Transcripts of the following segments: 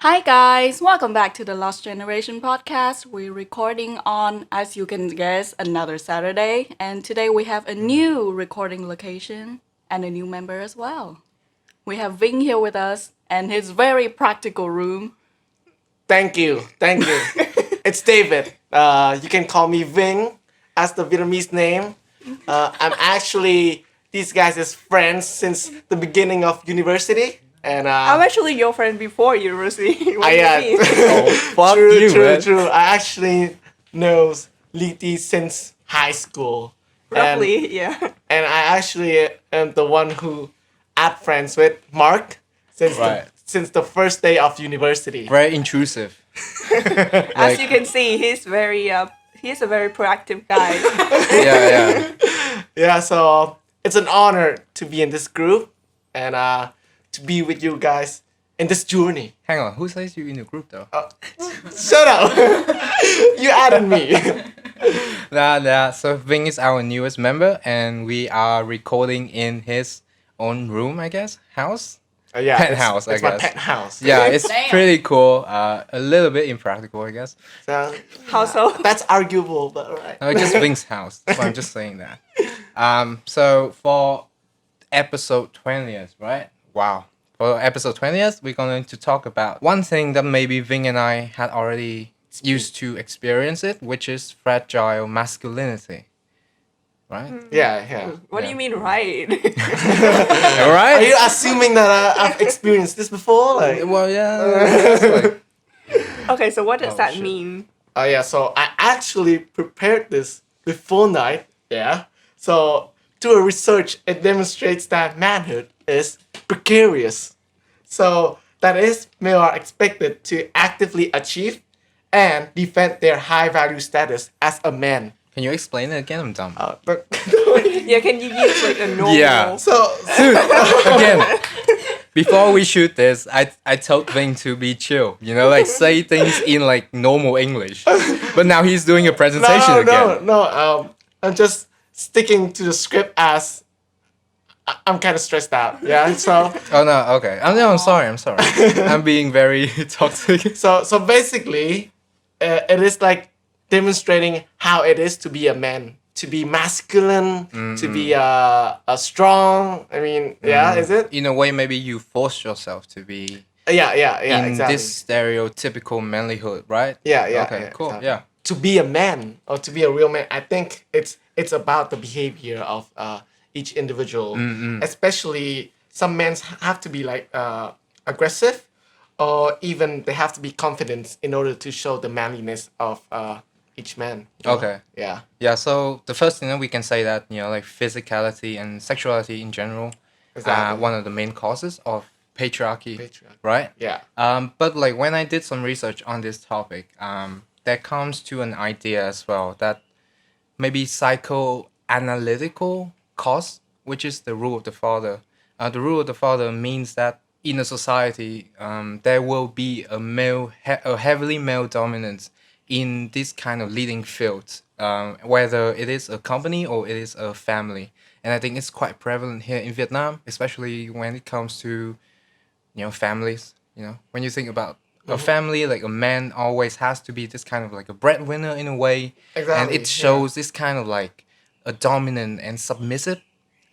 Hi guys, welcome back to the Lost Generation podcast. We're recording on, as you can guess, another Saturday, and today we have a new recording location and a new member as well. We have Ving here with us and his very practical room. Thank you. It's David. You can call me Ving as the Vietnamese name. I'm actually these guys' friends since the beginning of university. And I'm actually your friend before university. What I do you mean? Fuck true, you, true, man. true. I actually know Liti since high school. Roughly, yeah. And I actually am the one who add friends with Marc since Right. since the first day of university. Very intrusive. As you can see, he's a very proactive guy. Yeah. Yeah, so it's an honor to be in this group and to be with you guys in this journey. Hang on, who says you in the group though? Shut up! You added me. Nah. So Ving is our newest member, and we are recording in his own room, I guess, house. Yeah, Penthouse, it's I my guess. penthouse. Yeah, it's Damn. pretty cool. A little bit impractical, I guess. So, How so? that's arguable, but alright. No, it's just Ving's house. So I'm just saying that. So for episode 20th, right? Wow. For episode 20th, we're going to talk about one thing that maybe Ving and I had already used to experience it, which is fragile masculinity. Right? Yeah. What do you mean, right? All Are right? you assuming that I've experienced this before? Like, Well, yeah. It's like, Okay, so what does Oh, that shit. mean? yeah, so I actually prepared this before night. Yeah. So, through a research, it demonstrates that manhood is precarious. So, that is, men are expected to actively achieve and defend their high value status as a man. can you explain it again? I'm dumb. But Yeah, can you use like a normal? Yeah. so, Again, before we shoot this, I told Ving to be chill. You know, like say things in like normal English. But now he's doing a presentation again. no. I'm just sticking to the script as I'm kind of stressed out. Yeah. So, Oh no, okay. I'm sorry. I'm being very toxic. so basically, it is like demonstrating how it is to be a man, to be masculine, to be a strong. I mean, yeah, is it? In a way, maybe you force yourself to be Yeah, in exactly. this stereotypical manlyhood, right? Yeah, Okay, yeah, cool. exactly. Yeah. To be a man or to be a real man, I think it's about the behavior of each individual. Especially some men have to be like aggressive, or even they have to be confident in order to show the manliness of each man. you know? Okay. Yeah. Yeah, so the first thing that we can say that, you know, like physicality and sexuality in general Exactly. one of the main causes of patriarchy, Patriarchy. right? Yeah. But like when I did some research on this topic, that comes to an idea as well that maybe psychoanalytical cause, which is the rule of the father. The rule of the father means that in a society, there will be a heavily male dominance in this kind of leading fields, whether it is a company or it is a family. And I think it's quite prevalent here in Vietnam, especially when it comes to, families. When you think about a family, like a man always has to be this kind of like a breadwinner in a way. And Exactly, it shows this kind of like a dominant and submissive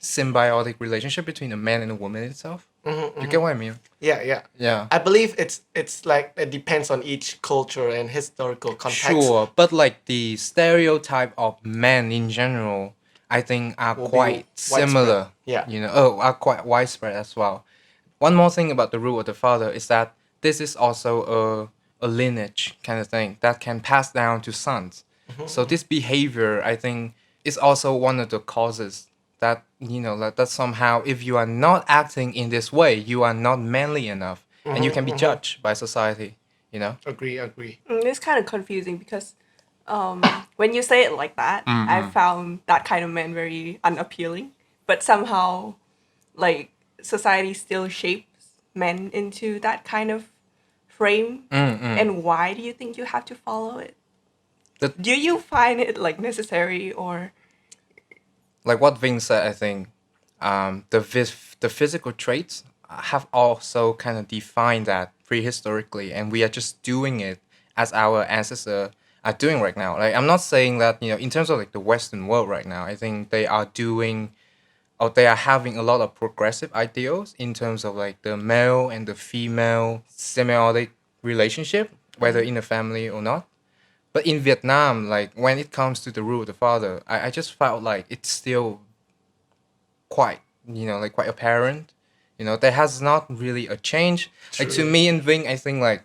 symbiotic relationship between a man and a woman itself. You get what I mean? Yeah. Yeah. I believe it's like it depends on each culture and historical context. Sure, but like the stereotype of men in general, I think are Will be quite widespread. similar. Yeah. Are quite widespread as well. One more thing about the rule of the father is that this is also a lineage kind of thing that can pass down to sons. So this behavior, I think, is also one of the causes that, like that somehow if you are not acting in this way, you are not manly enough and you can be judged by society, Agree. It's kind of confusing because when you say it like that, I found that kind of man very unappealing. But somehow, like, society still shapes men into that kind of frame. And why do you think you have to follow it? Do you find it like necessary or? Like what Ving said, I think the physical traits have also kind of defined that prehistorically, and we are just doing it as our ancestors are doing right now. Like, I'm not saying that, in terms of like the Western world right now, I think they are doing, or they are having a lot of progressive ideals in terms of like the male and the female symbiotic relationship, whether in a family or not. But in Vietnam, like when it comes to the rule of the father, I just felt like it's still quite, like quite apparent. There has not really a change. Like to me and Ving, I think like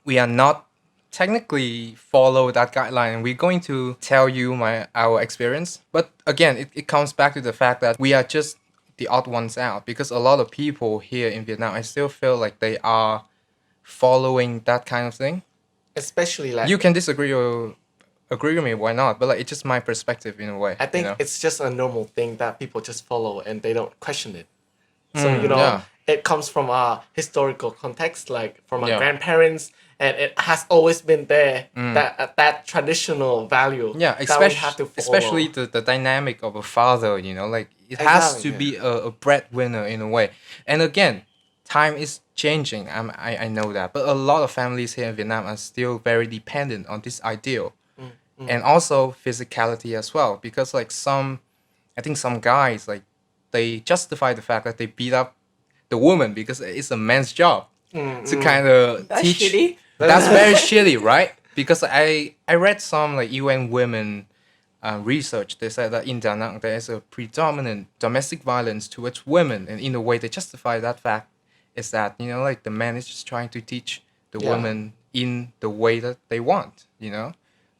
we are not technically follow that guideline, and we're going to tell you our experience. But again, it comes back to the fact that we are just the odd ones out, because a lot of people here in Vietnam, I still feel like they are following that kind of thing. Especially like You can disagree or agree with me, why not? But like it's just my perspective in a way. I think it's just a normal thing that people just follow and they don't question it. So yeah. it comes from a historical context, like from our Yeah. grandparents, and it has always been there. That traditional value. Yeah, that we have to follow. especially the dynamic of a father, like it has to Exactly, be a breadwinner in a way. And again, time is changing. I know that, but a lot of families here in Vietnam are still very dependent on this ideal, and also physicality as well. Because like I think some guys like they justify the fact that they beat up the woman because it's a man's job to kind of That's teach. shitty. That's very shitty, right? Because I read some like UN women research. They said that in Da Nang there is a predominant domestic violence towards women, and in a way they justify that fact is that like the man is just trying to teach the woman in the way that they want,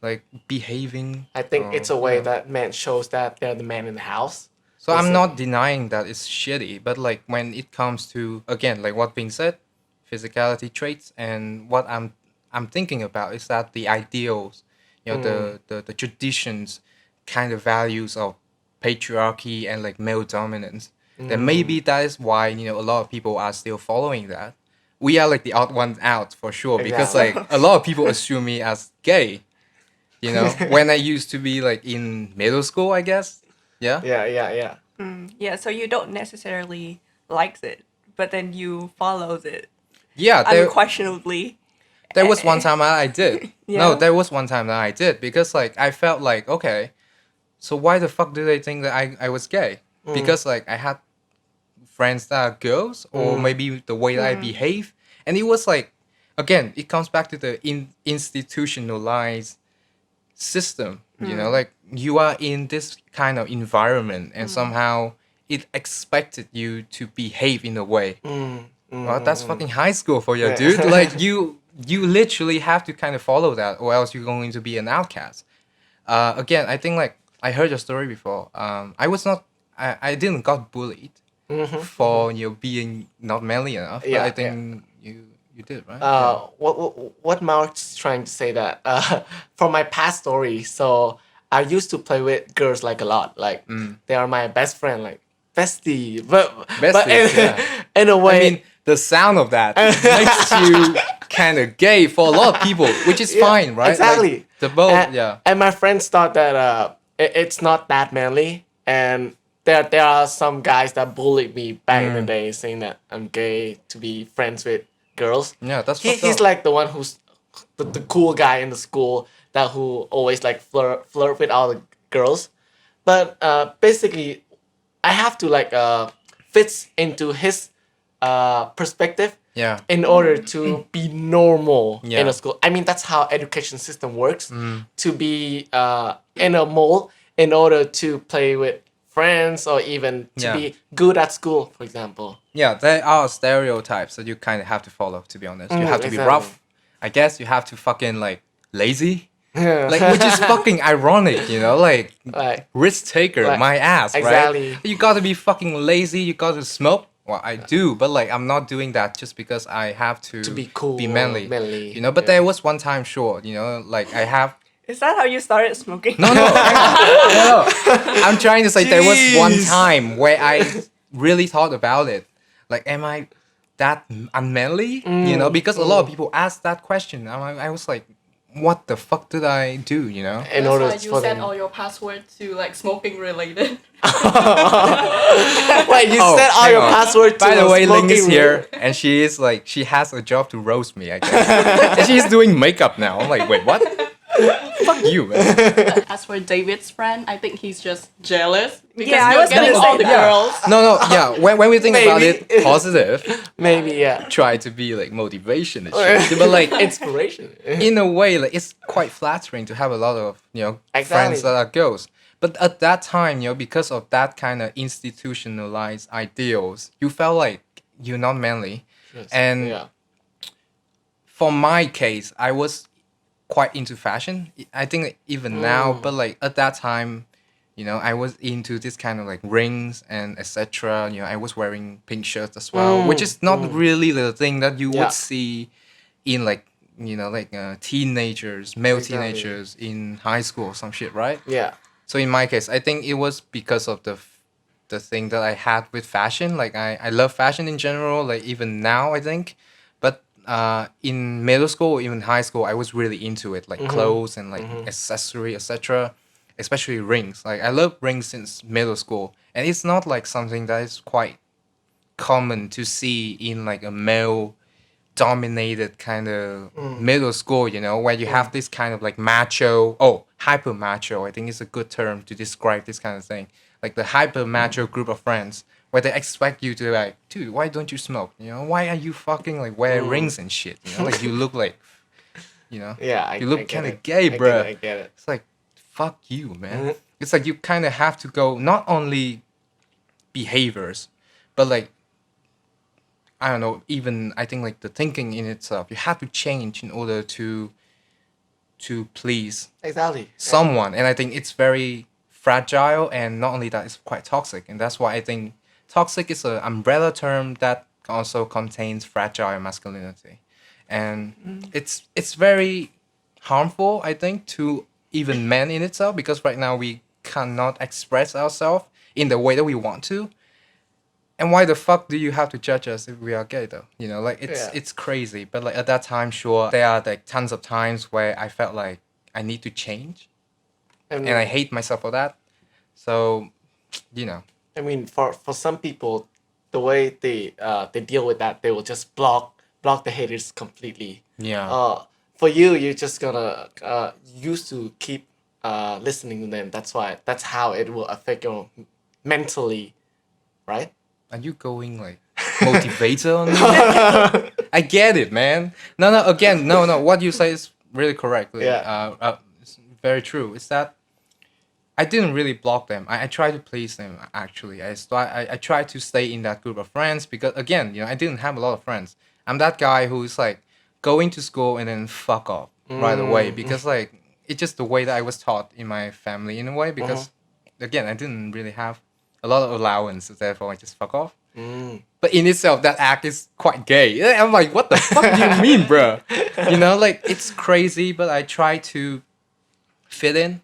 like behaving. I think it's a way that man shows that they're the man in the house. So I'm not denying that it's shitty, but like when it comes to, again, like what being said, physicality traits, and what I'm thinking about is that the ideals, the traditions, kind of values of patriarchy and like male dominance. Then maybe that is why a lot of people are still following that. We are like the odd ones out for sure, because like a lot of people assume me as gay. When I used to be like in middle school, I guess. Yeah. Yeah. Yeah, so you don't necessarily likes it, but then you follows it Yeah. unquestionably. There was one time I did. No, Yeah. there was one time that I did, because like I felt like, okay, so why the fuck do they think that I was gay? Because like I had friends that are girls, or maybe the way that I behave, and it was like, again, it comes back to the institutionalized system. Like you are in this kind of environment, and somehow it expected you to behave in a way. Well, that's fucking high school for you, dude. Like you literally have to kind of follow that, or else you're going to be an outcast. Again, I think like I heard your story before. I didn't got bullied for being not manly enough. But Yeah, I think you did, right? What Mark's trying to say that from my past story, so I used to play with girls like a lot, like they are my best friend, like bestie, but Besties, yeah. in a way, I mean, the sound of that makes you kind of gay for a lot of people, which is fine, right? exactly. Like, the both, and, and my friends thought that it's not that manly, and there are some guys that bullied me back in the day, saying that I'm gay to be friends with girls. Yeah, that's he's fucked up. like the one who's the cool guy in the school that who always like flirt with all the girls, but basically I have to like fit into his perspective Yeah. in order to be normal Yeah. in a school. I mean, that's how education system works. To be in a mold in order to play with friends, or even to Yeah. be good at school, for example. Yeah, there are stereotypes that you kind of have to follow, to be honest. You have to be exactly. rough. I guess you have to fucking like lazy. Yeah. Like, which is fucking ironic, like Like, risk taker, like, my ass, exactly. right? You gotta be fucking lazy. You gotta smoke. Well, I do, but like I'm not doing that just because I have to be cool be or manly. manly, But yeah. there was one time, sure, like I have. Is that how you started smoking? No, no. I'm trying to say there was one Jeez. time where I really thought about it. Like, am I that unmanly? Because a lot of people ask that question. I was like, what the fuck did I do, you know? In That's order why you for set them. all your passwords to like smoking related. Wait, you Oh, set all hang your on. password to By the way, Ling is smoking here, and she is like, she has a job to roast me, I guess. And she's doing makeup now. I'm like, wait, what? Fuck you, man. As for David's friend, I think he's just jealous because Yeah, I you're was gonna getting all say the that. girls. No, yeah. When we think about Maybe. it, positive, Maybe, yeah. try to be like motivation and shit. But like, Inspiration. in a way, like it's quite flattering to have a lot of Exactly. friends that are girls. But at that time, because of that kind of institutionalized ideals, you felt like you're not manly. Yes, And yeah. for my case, I was quite into fashion. I think even now, but like at that time, I was into this kind of like rings and etc. I was wearing pink shirts as well, which is not really the thing that you Yeah. would see in like teenagers, male Exactly. teenagers in high school or some shit, right? Yeah. So in my case, I think it was because of the thing that I had with fashion. Like I love fashion in general, like even now I think. But in middle school, even high school, I was really into it, like clothes and like accessory, etc. Especially rings. Like I love rings since middle school, and it's not like something that is quite common to see in like a male dominated kind of middle school, where you have this kind of like macho, hyper macho, I think is a good term to describe this kind of thing. Like the hyper macho group of friends where they expect you to like, dude, why don't you smoke? Why are you fucking like wear rings and shit? Like you look like, Yeah, you I look get kind of it. gay, I bro. get it. It's like, fuck you, man. It's like you kind of have to go not only behaviors, but like I don't know, even I think like the thinking in itself, you have to change in order to please Exactly. someone. And I think it's very fragile, and not only that, it's quite toxic. And that's why I think toxic is an umbrella term that also contains fragile masculinity. And it's very harmful, I think, to even men in itself, because right now we cannot express ourselves in the way that we want to. And why the fuck do you have to judge us if we are gay though? Like Yeah. it's crazy. But like at that time, sure, there are like tons of times where I felt like I need to change, and I hate myself for that. So, I mean, for some people, the way they deal with that, they will just block the haters completely. Yeah. For you, you're just gonna used to keep listening to them. That's how it will affect you mentally, right? Are you going like motivator on me? I get it, man. No. Again, no. What you say is really correct. Like, Yeah. it's very true. It's that I didn't really block them. I tried to please them. Actually, I tried to stay in that group of friends because again, I didn't have a lot of friends. I'm that guy who's like going to school and then fuck off right away because like it's just the way that I was taught in my family in a way because again I didn't really have a lot of allowance, therefore I just fuck off. But in itself, that act is quite gay. I'm like, what the fuck do you mean, bro? Like it's crazy, but I try to fit in.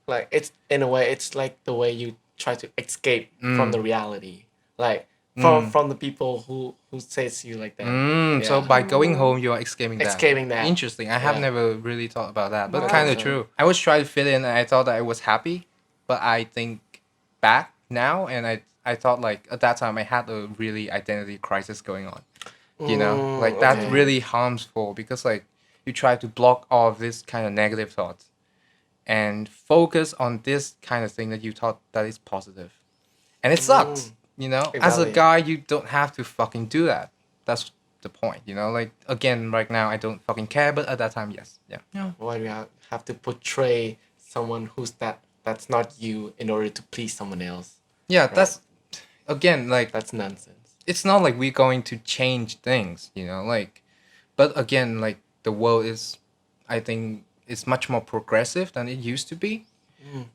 Like it's in a way, it's like the way you try to escape from the reality, like from the people who says you like that. So by going home, you are escaping that. Escaping that. Interesting. I have Yeah. never really thought about that, but Wow. kind of true. I was trying to fit in, and I thought that I was happy, but I think back now, and I thought like at that time I had a really identity crisis going on. Like that's okay. really harmful because like you try to block all of this kind of negative thoughts and focus on this kind of thing that you thought that is positive, and it sucks. As a Exactly. guy, you don't have to fucking do that. That's the point. Like again, right now I don't fucking care, but at that time, yes, yeah. Why do you have to portray someone that's not you in order to please someone else? Yeah, that's again like That's nonsense. it's not like we're going to change things, like, but again, like the world is, I think, is much more progressive than it used to be.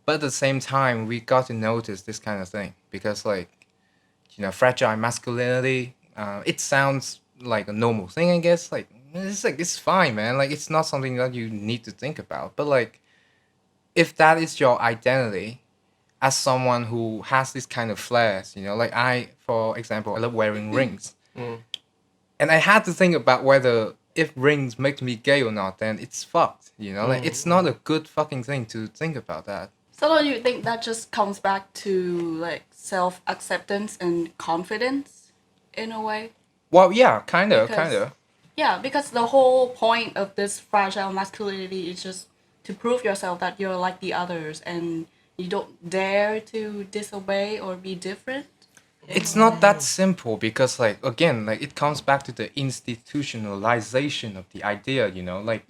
But at the same time, we got to notice this kind of thing because, like, fragile masculinity. It sounds like a normal thing, I guess. Like it's fine, man. Like it's not something that you need to think about. But like, if that is your identity, as someone who has this kind of flares, like for example, I love wearing rings. And I had to think about whether if rings make me gay or not, then it's fucked. You know, like it's not a good fucking thing to think about that. So don't you think that just comes back to like self-acceptance and confidence in a way? Well, yeah, kind of. Yeah, because the whole point of this fragile masculinity is just to prove yourself that you're like the others and you don't dare to disobey or be different. It's not that simple because, like, again, like it comes back to the institutionalization of the idea. You know, like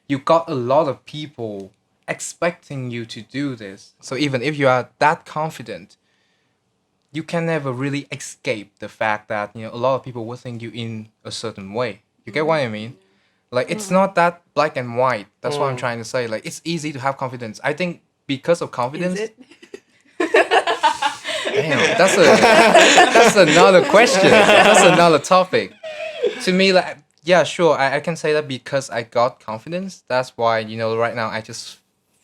you got a lot of people expecting you to do this. So even if you are that confident, you can never really escape the fact that, you know, a lot of people will think you in a certain way. You get what I mean? Like it's not that black and white. That's what I'm trying to say. Like it's easy to have confidence. I think because of confidence. Is it? Damn, that's another question. That's another topic. To me, like, yeah, sure, I can say that because I got confidence. That's why, you know, right now I just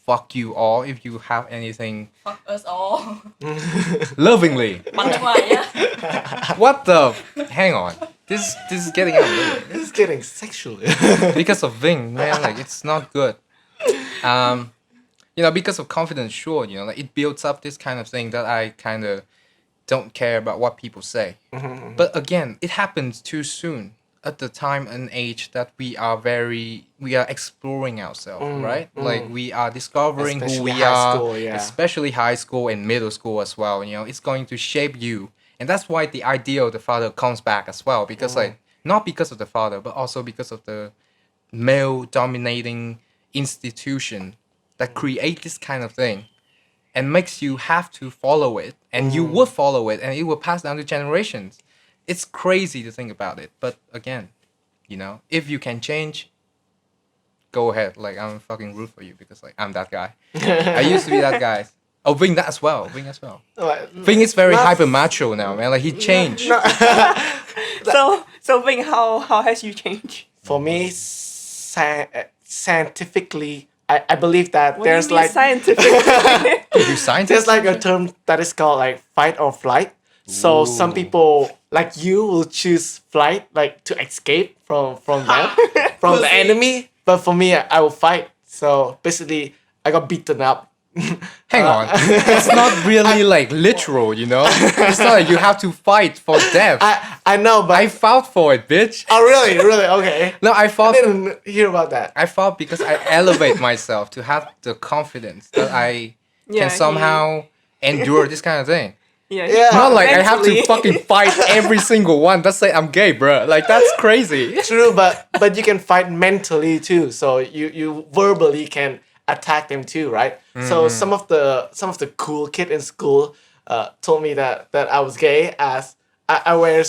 fuck you all if you have anything. Fuck us all. Lovingly. Bắn ngoài nhá. What the? Hang on. This is getting out. This is getting sexual. Because of Vink, man, like it's not good. You know, because of confidence, sure, you know, like it builds up this kind of thing that I kind of don't care about what people say. But again, it happens too soon at the time and age that we are exploring ourselves, right? Like we are discovering who Especially we high are, school, yeah. especially high school and middle school as well. You know, it's going to shape you. And that's why the idea of the father comes back as well, because like, not because of the father, but also because of the male dominating institution that create this kind of thing and makes you have to follow it, and you would follow it, and it will pass down to generations. It's crazy to think about it, but again, you know, if you can change, go ahead. Like I'm fucking root for you because like I'm that guy. I used to be that guy. Oh, Vink that as well. Vink as well. Vink is very HyperMacho now, man. Like he changed. So Vink, how has you changed? For me, scientifically, I believe that What there's do you mean like scientific? You scientist? there's like a term that is called like fight or flight. So some people like you will choose flight, like to escape from them, from the enemy. But for me, I will fight. So basically, I got beaten up. Hang on. It's not really like literal, you know? It's not like you have to fight for death. I know, but I fought for it, bitch. oh really, really, okay. No, I I fought. didn't hear about that. I fought because I elevate myself to have the confidence that I Yeah, can somehow endure this kind of thing. Yeah. Not like I have to mentally. fucking fight every single one. That's like I'm gay, bro. Like that's crazy. True, but you can fight mentally too. So you verbally can attack them too, right? So some of the cool kid in school told me that I was gay as I wear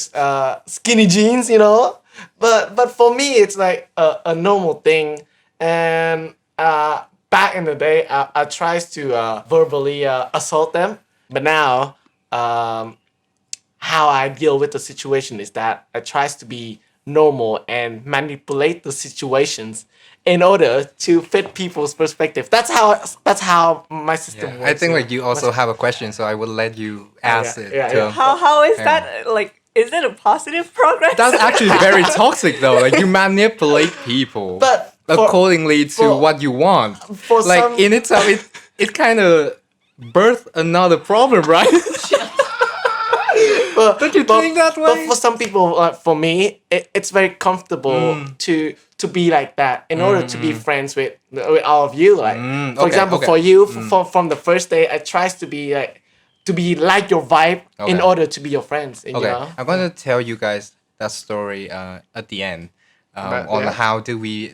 skinny jeans, you know. But for me, it's like a normal thing. And back in the day, I tries to verbally assault them. But now, how I deal with the situation is that I tries to be normal and manipulate the situations in order to fit people's perspective. That's how my system works. I think like you also have a question, so I will let you ask it. yeah. How is Yeah. that like? Is it a positive progress? That's actually very toxic though. Like you manipulate people But for- accordingly to for- what you want. for Like some- in itself, it kind of birthed another problem, right? Don't you think that way? But for some people, for me, it's very comfortable to be like that in order to be friends with all of you. Like, for okay, example, okay. for you, from the first day, I tries to be like your vibe in Okay. order to be your friends. You Okay, know? I'm gonna tell you guys that story at the end But, on yeah. how did we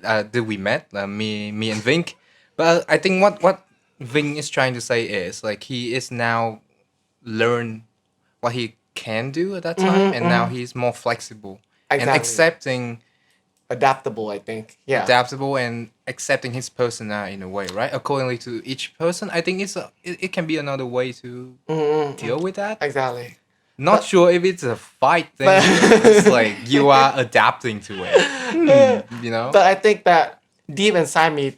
met me and Vink. But I think what Vink is trying to say is like he is now learn what he can do at that time, and now he's more flexible and Exactly. accepting, Adaptable, I think. Yeah. adaptable, and accepting his personality in a way, right? Accordingly to each person, I think it can be another way to deal with that. Exactly. Not sure if it's a fight thing. It's like you are adapting to it. You know? But I think that deep inside me,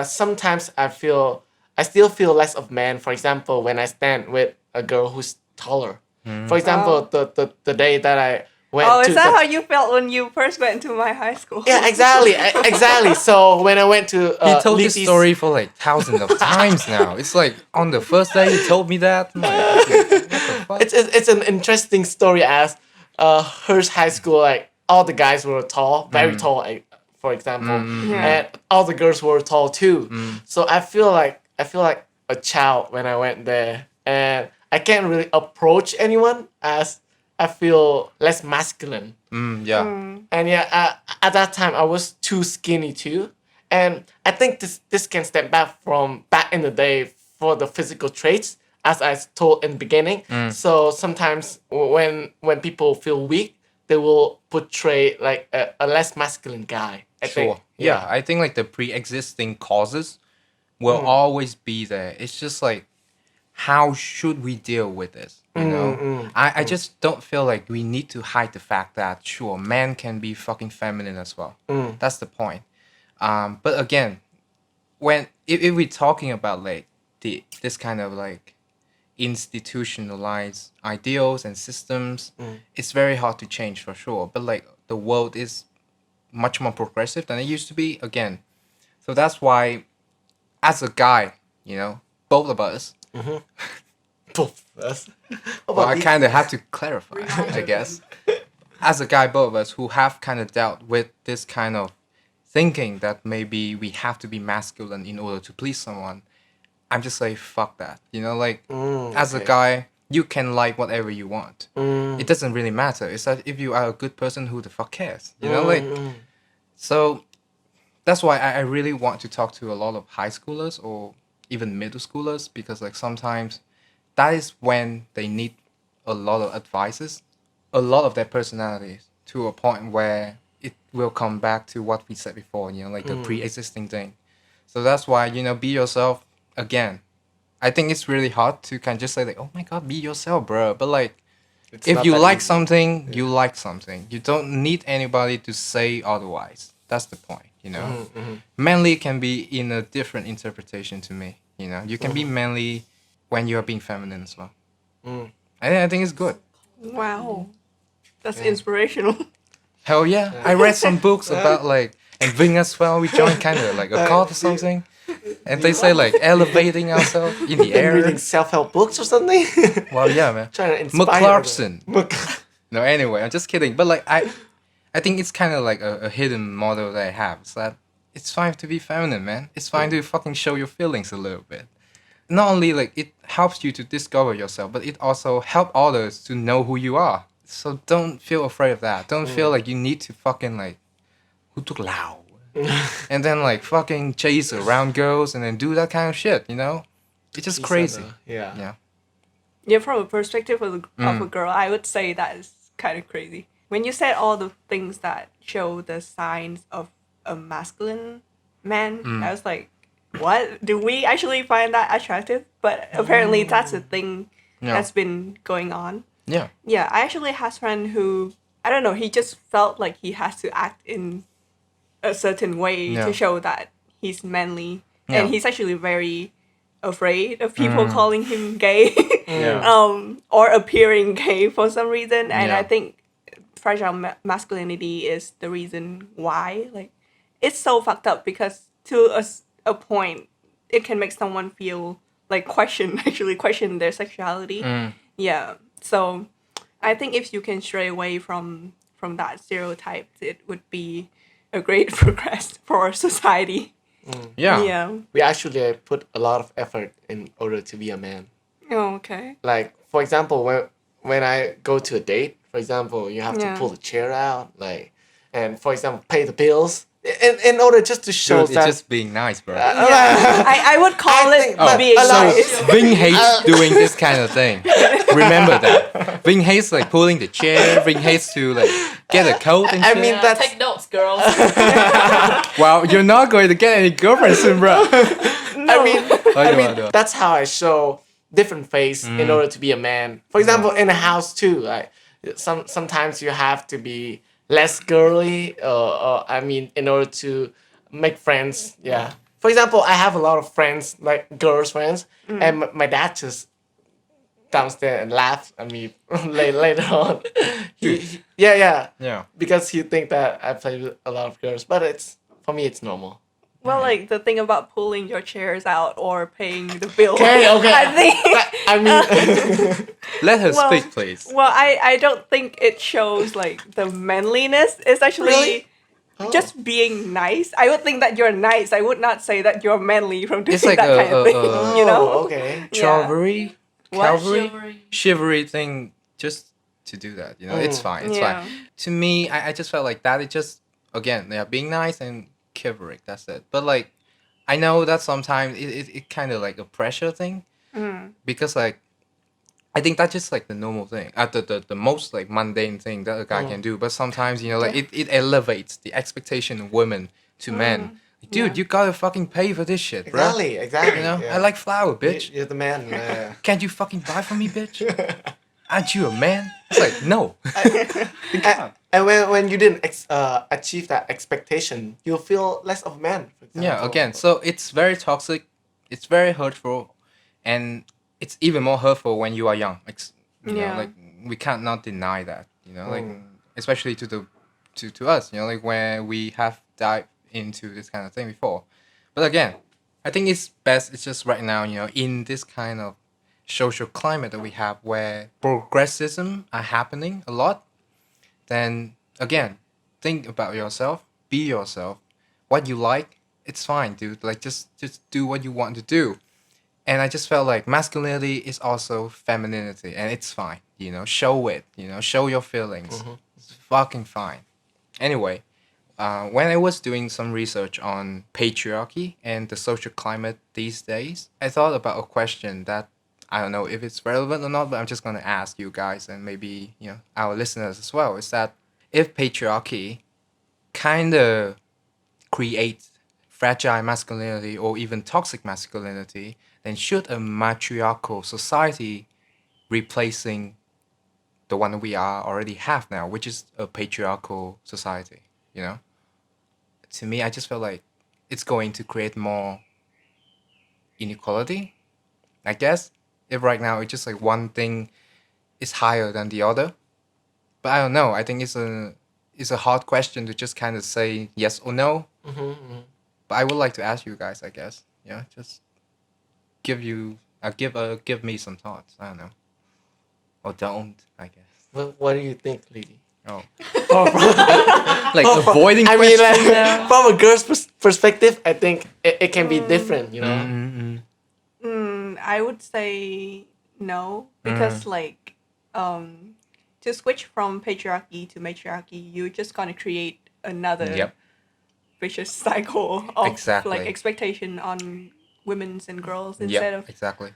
sometimes I still feel less of man. For example, when I stand with a girl who's taller. For example, the day that I went Oh, to is that the, how you felt when you first went to my high school? yeah, exactly. So when I went to He told this Liti's- story for like thousands of times now. It's like on the first day he told me that. I'm like, okay, what the fuck? it's an interesting story as her high school, like all the guys were tall, very tall, like, for example, Yeah. and all the girls were tall too. So I feel like a child when I went there, and I can't really approach anyone as I feel less masculine. Yeah. And yeah, at that time I was too skinny too, and I think this can step back from back in the day for the physical traits, as I told in the beginning. So sometimes when people feel weak, they will portray like a less masculine guy. I Sure. think. Yeah, I think like the pre-existing causes will always be there. It's just like, how should we deal with this? You know, I just don't feel like we need to hide the fact that sure, men can be fucking feminine as well. That's the point. But again, if we're talking about like this kind of like institutionalized ideals and systems, it's very hard to change for sure. But like the world is much more progressive than it used to be again. So that's why, as a guy, you know, both of us, Both of us. well, I kind of have to clarify, I guess. As a guy, both of us who have kind of dealt with this kind of thinking that maybe we have to be masculine in order to please someone, I'm just like, fuck that. You know, like, as a okay. guy, you can like whatever you want. It doesn't really matter. It's that if you are a good person, who the fuck cares? You know, like, so that's why I really want to talk to a lot of high schoolers or even middle schoolers, because like sometimes that is when they need a lot of advices, a lot of their personalities, to a point where it will come back to what we said before, you know, like the pre-existing thing. So that's why, you know, be yourself again. I think it's really hard to kind of just say like, oh my god, be yourself, bro. But like, It's if not you that like easy. something, you like something. You don't need anybody to say otherwise. That's the point, you know. Manly can be in a different interpretation to me. You know, you can be manly when you are being feminine as well. I think it's good. Wow. That's inspirational. Hell yeah. I read some books about like, and Vink as well. We joined kind of like a cult or something. And they say like elevating ourselves in the Been air. reading self-help books or something. Well, yeah, man. Trying to inspire. McClarkson. No, anyway, I'm just kidding. But like, I think it's kind of like a hidden model that I have. It's that it's fine to be feminine, man. It's fine to fucking show your feelings a little bit. Not only like it helps you to discover yourself, but it also help others to know who you are. So don't feel afraid of that. Don't feel like you need to fucking like who took lao and then like fucking chase around girls and then do that kind of shit. You know, it's just crazy. Yeah. Yeah. Yeah, from a perspective of a girl, I would say that is kind of crazy. When you said all the things that show the signs of a masculine man, I was like, what? Do we actually find that attractive? But apparently that's a thing Yeah. that's been going on. Yeah. Yeah, I actually had a friend who, I don't know, he just felt like he has to act in a certain way Yeah. to show that he's manly. Yeah. And he's actually very afraid of people calling him gay. Yeah. Or appearing gay for some reason. And Yeah. I think fragile masculinity is the reason why. Like, it's so fucked up because to a point, it can make someone feel like question their sexuality. Yeah. So I think if you can stray away from that stereotype, it would be a great progress for our society. Yeah. Yeah. We actually put a lot of effort in order to be a man. Oh, okay. Like, for example, when I go to a date, for example, you have Yeah. to pull the chair out, like, and for example, pay the bills in order just to show Dude, it's that. just being nice, bro. I would call I it think that being a lot- nice. Vink hates doing this kind of thing. Remember that. Vink hates like pulling the chair. Vink hates to like get a coat and I shit. mean, that's Take notes, girls. Wow, you're not going to get any girlfriend soon, bro. I mean, I know, I mean, I know. that's how I show different face in order to be a man. For example, in a house too, like sometimes you have to be less girly. I mean, in order to make friends. Yeah. For example, I have a lot of friends, like girls friends, and my dad just downstairs and laugh at me later on. Yeah. Yeah. Because he think that I play with a lot of girls, but for me it's normal. Well, like the thing about pulling your chairs out or paying the bill. Okay. I think. I mean, Let her Well, speak, please. Well, I don't think it shows like the manliness. It's actually Really? Oh. just being nice. I would think that you're nice. I would not say that you're manly from doing It's like that kind of thing. Oh, You know? okay. Chivalry, What? Calvary, chivalry thing, just to do that. You know, it's fine. It's Yeah. fine. To me, I just felt like that. It just again, yeah, being nice and chivalric. That's it. But like, I know that sometimes it kind of like a pressure thing because like. I think that's just like the normal thing, the most like mundane thing that a guy can do. But sometimes, you know, like it elevates the expectation of women to men. Like, dude, Yeah. you gotta fucking pay for this shit, bro. Exactly. You know, yeah. I like flour, bitch. You're the man. Can't you fucking buy for me, bitch? Aren't you a man? It's like, no. And when you didn't achieve that expectation, you'll feel less of a man. For example. Yeah, again, so it's very toxic, it's very hurtful, and it's even more hurtful when you are young. Like, you Yeah. know, like we can't not deny that. You know, like especially to us. You know, like where we have dived into this kind of thing before. But again, I think it's best. It's just right now. You know, in this kind of social climate that we have, where progressism are happening a lot. Then again, think about yourself. Be yourself. What you like, it's fine, dude. Like just do what you want to do. And I just felt like masculinity is also femininity, and it's fine. You know, show it. You know, show your feelings. It's fucking fine. Anyway, when I was doing some research on patriarchy and the social climate these days, I thought about a question that I don't know if it's relevant or not, but I'm just gonna ask you guys and maybe our listeners as well. Is that if patriarchy kind of creates fragile masculinity or even toxic masculinity, then should a matriarchal society replacing the one we are already have now, which is a patriarchal society, you know? To me, I just feel like it's going to create more inequality, I guess. If right now it's just like one thing is higher than the other. But I don't know. I think it's a hard question to just kind of say yes or no. But I would like to ask you guys, I guess. Yeah, just give me some thoughts. I don't know, or don't. I guess. What do you think, lady? Oh, like avoiding. I mean, questions like, now? from a girl's perspective, I think it can be different. You know. I would say no because like to switch from patriarchy to matriarchy, you're just gonna create another Yep. vicious cycle of Exactly. like expectation on women's and girls Yep. Exactly.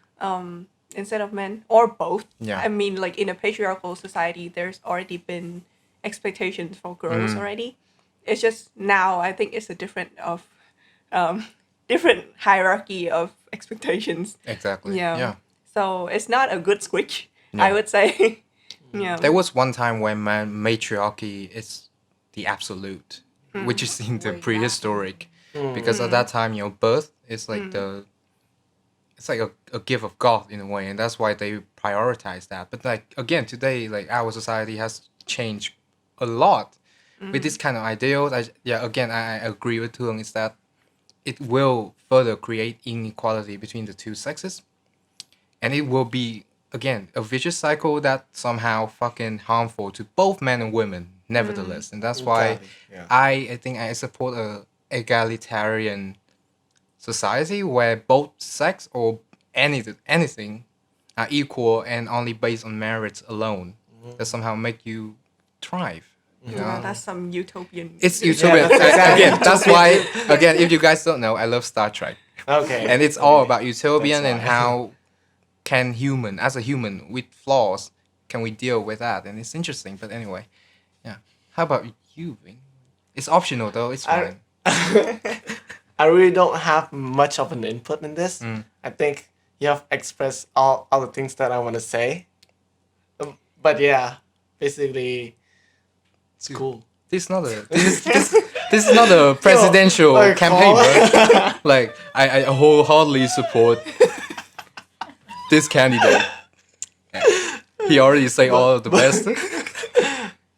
instead of men or both. Yeah. I mean, like in a patriarchal society, there's already been expectations for girls already. It's just now I think it's a different hierarchy of expectations. Exactly. Yeah. Yeah. So it's not a good switch, No. I would say. Yeah. There was one time when matriarchy is the absolute, which is in the Way back. prehistoric, because at that time, birth is like it's like a gift of God in a way, and that's why they prioritize that. But like again, today, like our society has changed a lot with this kind of ideals. I agree with Thuong is that it will further create inequality between the two sexes, and it will be again a vicious cycle that somehow fucking harmful to both men and women nevertheless. And that's why Exactly, yeah. I think I support a egalitarian society where both sex or anything are equal and only based on merits alone that somehow make you thrive, you know. Yeah, that's some utopian. It's utopian. that's exactly Again, that's why again, if you guys don't know, I love Star Trek. Okay. And it's all about utopian That's and why. how can as a human with flaws, can we deal with that? And it's interesting. But anyway, yeah. How about you, Vink? It's optional though. It's fine. I really don't have much of an input in this. I think you have expressed all the things that I want to say. But yeah, basically, it's cool. This is not a this is not a presidential like, campaign, bro. Like I wholeheartedly support this candidate, He already say all of the best.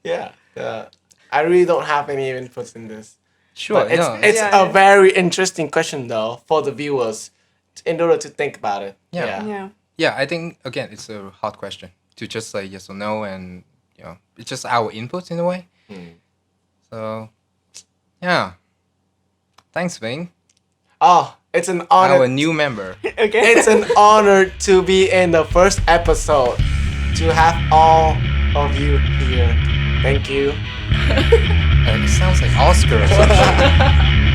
Yeah. I really don't have any inputs in this. Sure. But it's Yeah. it's Yeah, a yeah. very interesting question though for the viewers, in order to think about it. Yeah. Yeah. Yeah, I think again it's a hard question to just say yes or no, and it's just our input in a way. So, yeah. Thanks, Ving, Oh, it's an our honor. new member. Okay. It's an honor to be in the first episode. To have all of you here. Thank you. It sounds like Oscar or something.